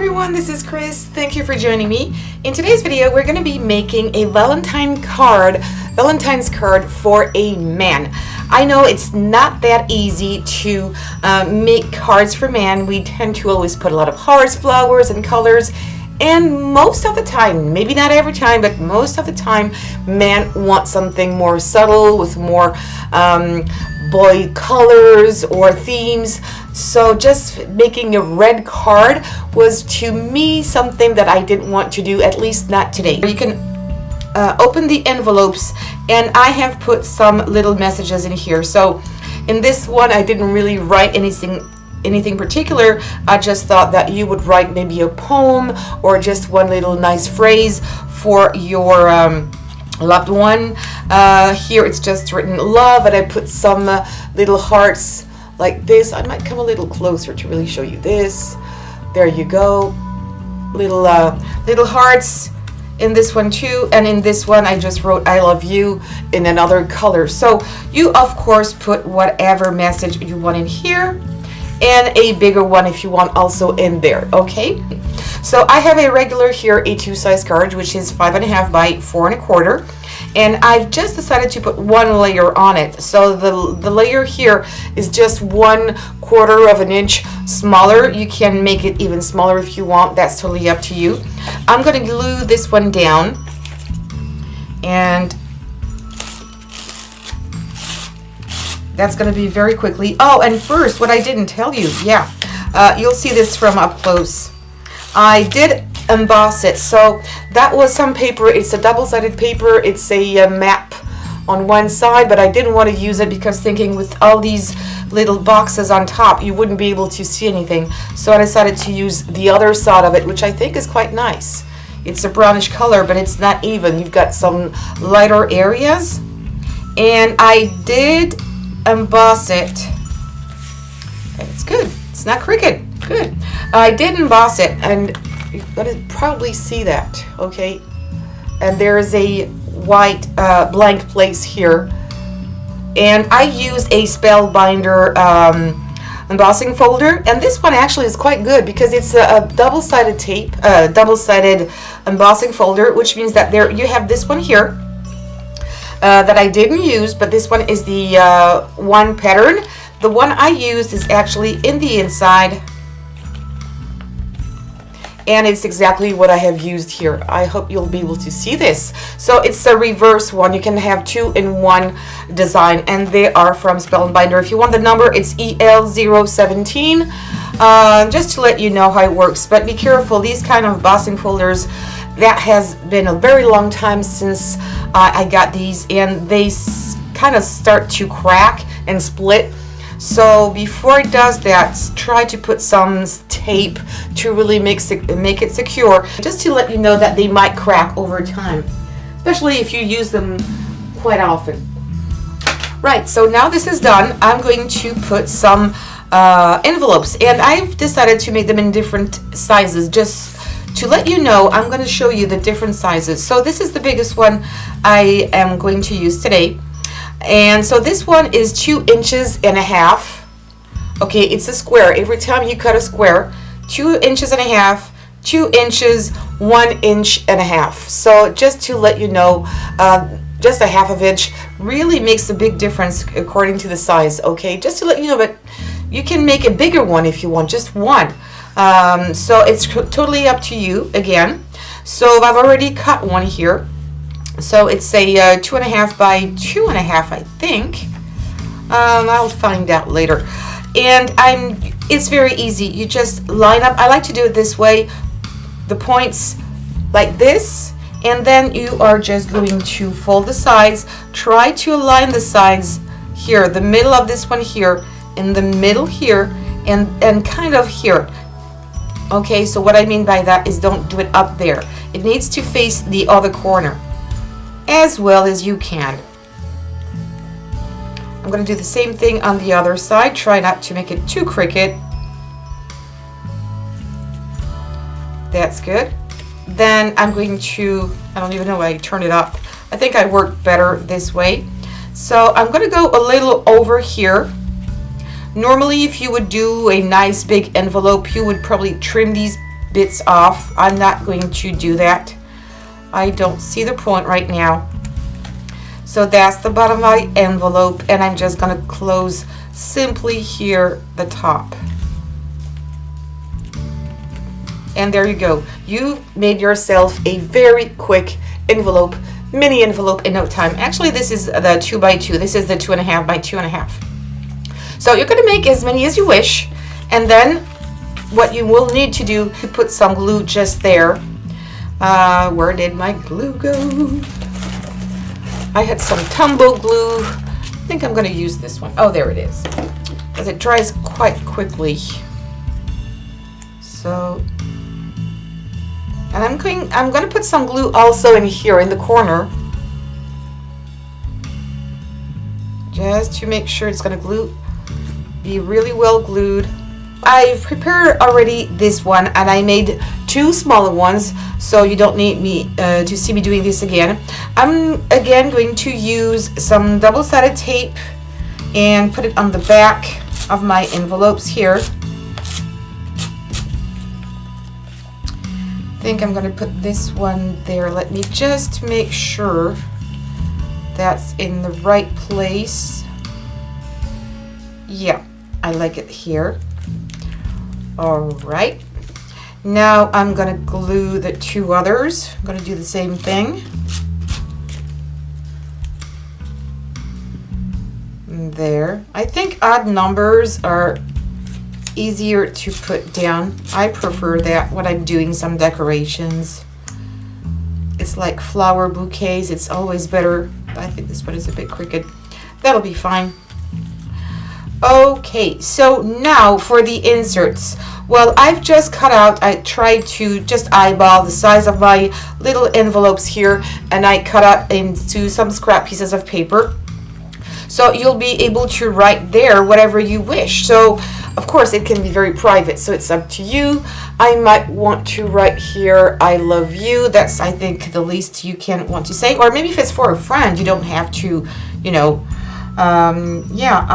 everyone, this is Chris. Thank you for joining me. In today's video, we're going to be making a Valentine's card for a man. I know it's not that easy to make cards for men. We tend to always put a lot of hearts, flowers, and colors. And most of the time, maybe not every time, but most of the time, men want something more subtle with more boy colors or themes. So just making a red card was to me something that I didn't want to do, at least not today. You can open the envelopes, and I have put some little messages in here. So in this one, I didn't really write anything particular. I just thought that you would write maybe a poem or just one little nice phrase for your loved one. Here it's just written love, and I put some little hearts like this. I might come a little closer to really show you this. There you go. Little hearts in this one too, and in this one I just wrote I love you in another color. So you of course put whatever message you want in here, and a bigger one if you want also in there. Okay, so I have a regular here A2 size card, which is 5.5 by 4.25, and I've just decided to put one layer on it. So the layer here is just 1/4 of an inch smaller. You can make it even smaller if you want. That's totally up to you. I'm going to glue this one down, and that's going to be very quickly. Oh, and first, what I didn't tell you, you'll see this from up close. I did emboss it. So that was some paper. It's a double-sided paper. It's a map on one side, but I didn't want to use it because thinking with all these little boxes on top, you wouldn't be able to see anything. So I decided to use the other side of it, which I think is quite nice. It's a brownish color, but it's not even. You've got some lighter areas, and I did emboss it. And it's good. It's not crooked. Good. I did emboss it, and you're going to probably see that. Okay. And there is a white blank place here. And I used a Spellbinder embossing folder, and this one actually is quite good because it's a double-sided tape, double-sided embossing folder, which means that there you have this one here that I didn't use, but this one is the one pattern. The one I used is actually in the inside, and it's exactly what I have used here. I hope you'll be able to see this. So it's a reverse one. You can have 2 in 1 design, and they are from Spellbinder. If you want the number, it's EL017. Just to let you know how it works. But be careful, these kind of embossing folders, that has been a very long time since I got these, and they kind of start to crack and split. So before it does that, try to put some tape to really make it secure, just to let you know that they might crack over time, especially if you use them quite often. Right, so now this is done, I'm going to put some envelopes, and I've decided to make them in different sizes just to let you know. I'm going to show you the different sizes. So this is the biggest one I am going to use today. And so this one is 2.5 inches. Okay, it's a square. Every time you cut a square, 2.5 inches, 2 inches, 1.5 inches. So just to let you know, just a 1/2 inch really makes a big difference according to the size. Okay, just to let you know, but you can make a bigger one if you want, just one. So it's totally up to you again. So I've already cut one here. So it's a 2.5 by 2.5, I think. I'll find out later. And it's very easy. You just line up. I like to do it this way. The points like this, and then you are just going to fold the sides. Try to align the sides here, the middle of this one here, in the middle here, and kind of here. Okay, so what I mean by that is don't do it up there. It needs to face the other corner as well as you can. I'm going to do the same thing on the other side. Try not to make it too crooked. That's good. Then I'm going to, I don't even know why I turned it up. I think I work better this way. So I'm going to go a little over here. Normally, if you would do a nice big envelope, you would probably trim these bits off. I'm not going to do that. I don't see the point right now. So that's the bottom of my envelope, and I'm just going to close simply here the top. And there you go. You made yourself a very quick envelope, mini envelope in no time. Actually, this is the 2x2. This is the 2.5 by 2.5. So you're going to make as many as you wish, and then what you will need to do is put some glue just there. Where did my glue go? I had some tumble glue. I think I'm going to use this one. Oh, there it is. Because it dries quite quickly. So, and I'm going to put some glue also in here in the corner, just to make sure it's going to be really well glued. I've prepared already this one, and I made 2 smaller ones, so you don't need me to see me doing this again. I'm again going to use some double-sided tape and put it on the back of my envelopes here. I think I'm going to put this one there. Let me just make sure that's in the right place. Yeah, I like it here. All right, now I'm going to glue the 2 others. I'm going to do the same thing. There. I think odd numbers are easier to put down. I prefer that when I'm doing some decorations. It's like flower bouquets. It's always better. I think this one is a bit crooked. That'll be fine. Okay, so now for the inserts. Well, I've just cut out, I tried to just eyeball the size of my little envelopes here, and I cut out into some scrap pieces of paper. So you'll be able to write there whatever you wish. So, of course, it can be very private, so it's up to you. I might want to write here, I love you. That's, I think, the least you can want to say. Or maybe if it's for a friend, you don't have to, you know, yeah,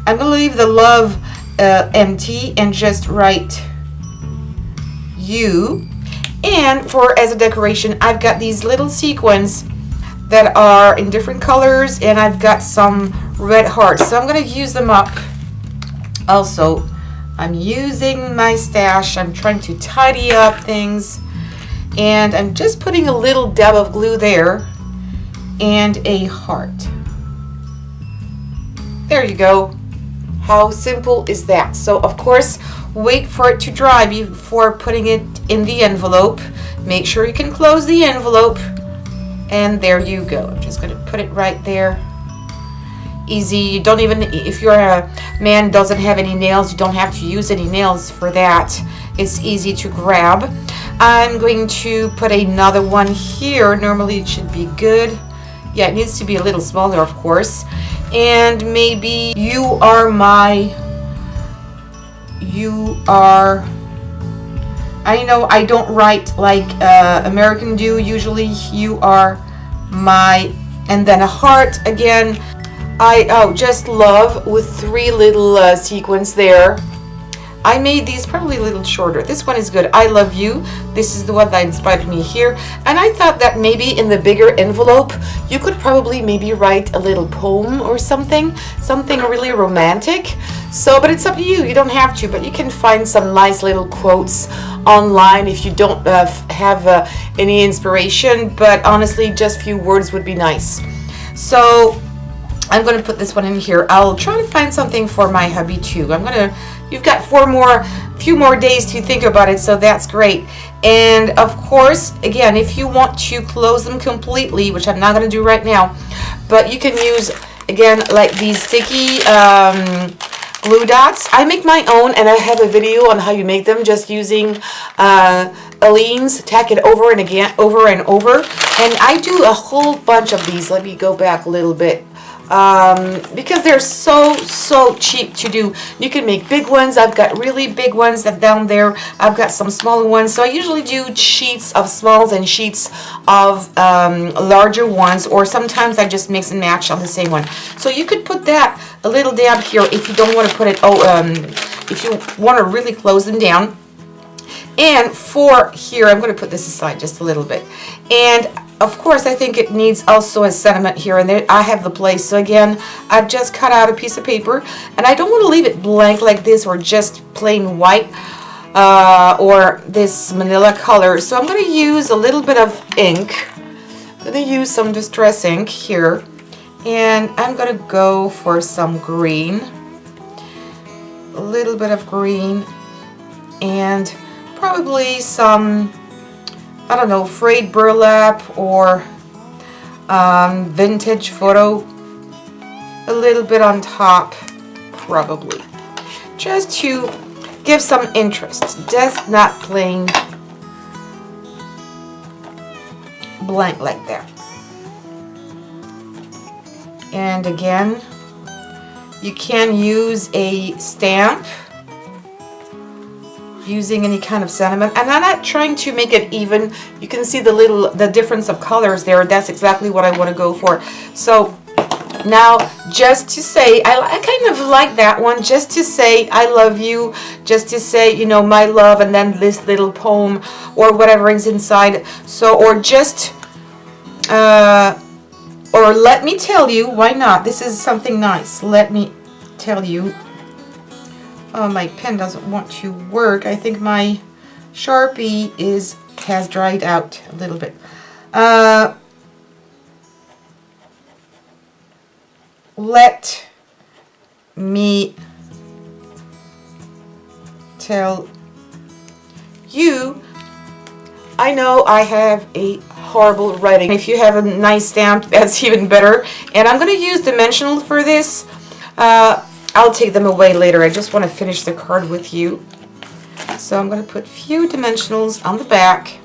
I'm going to leave the love empty and just write you. And for as a decoration, I've got these little sequins that are in different colors, and I've got some red hearts. So I'm going to use them up. Also, I'm using my stash. I'm trying to tidy up things. And I'm just putting a little dab of glue there and a heart. There you go. How simple is that? So of course, wait for it to dry before putting it in the envelope. Make sure you can close the envelope, and there you go. I'm just going to put it right there. Easy. You don't even, if you're a man doesn't have any nails, you don't have to use any nails for that. It's easy to grab. I'm going to put another one here. Normally it should be good. Yeah, it needs to be a little smaller, of course. And maybe you are, I know I don't write like American do usually. You are my, and then a heart again. I just love with 3 little sequins there. I made these probably a little shorter. This one is good. I love you. This is the one that inspired me here. And I thought that maybe in the bigger envelope, you could probably maybe write a little poem or something really romantic. So, but it's up to you. You don't have to, but you can find some nice little quotes online if you don't have any inspiration. But honestly, just a few words would be nice. So I'm going to put this one in here. I'll try to find something for my hubby too. You've got few more days to think about it, so that's great. And of course, again, if you want to close them completely, which I'm not going to do right now, but you can use, again, like these sticky glue dots. I make my own, and I have a video on how you make them just using Aleene's. Tack it over and again, over and over. And I do a whole bunch of these. Let me go back a little bit. Because they're so cheap to do. You can make big ones. I've got really big ones that down there. I've got some smaller ones. So I usually do sheets of smalls and sheets of larger ones, or sometimes I just mix and match on the same one. So you could put that a little dab here if you don't want to put it if you want to really close them down. And for here, I'm going to put this aside just a little bit. And of course, I think it needs also a sentiment here, and there I have the place. So again, I've just cut out a piece of paper, and I don't want to leave it blank like this or just plain white or this manila color. So I'm going to use a little bit of ink. I'm going to use some distress ink here, and I'm going to go for some green, a little bit of green, and probably some, I don't know, frayed burlap or vintage photo, a little bit on top, probably, just to give some interest, just not plain blank like that. And again, you can use a stamp using any kind of sentiment, and I'm not trying to make it even. You can see the difference of colors there. That's exactly what I want to go for. So now, just to say, I kind of like that one, just to say I love you, just to say, you know, my love, and then this little poem or whatever is inside. So, or just or let me tell you, why not? This is something nice. Let me tell you. Oh, my pen doesn't want to work. I think my Sharpie has dried out a little bit. Let me tell you. I know I have a horrible writing. If you have a nice stamp, that's even better. And I'm going to use dimensional for this. I'll take them away later. I just want to finish the card with you. So I'm going to put a few dimensionals on the back.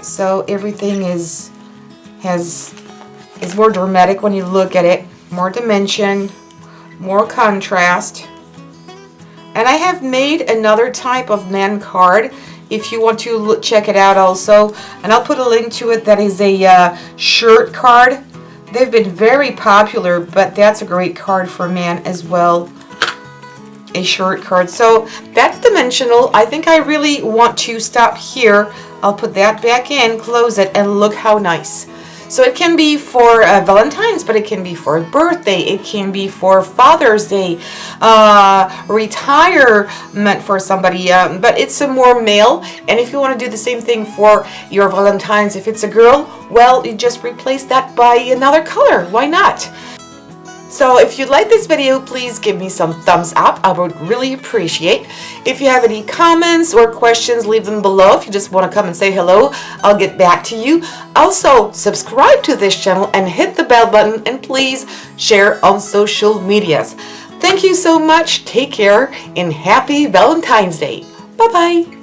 So everything is more dramatic when you look at it. More dimension, more contrast. And I have made another type of man card if you want to check it out also. And I'll put a link to it. That is a shirt card. They've been very popular, but that's a great card for man as well. A shirt card. So that's dimensional. I think I really want to stop here. I'll put that back in, close it, and look how nice. So it can be for Valentine's, but it can be for a birthday. It can be for Father's Day, retirement for somebody. But it's a more male. And if you want to do the same thing for your Valentine's, if it's a girl, well, you just replace that by another color. Why not? So if you like this video, please give me some thumbs up. I would really appreciate. If you have any comments or questions, leave them below. If you just want to come and say hello, I'll get back to you. Also, subscribe to this channel and hit the bell button, and please share on social medias. Thank you so much. Take care and happy Valentine's Day. Bye-bye.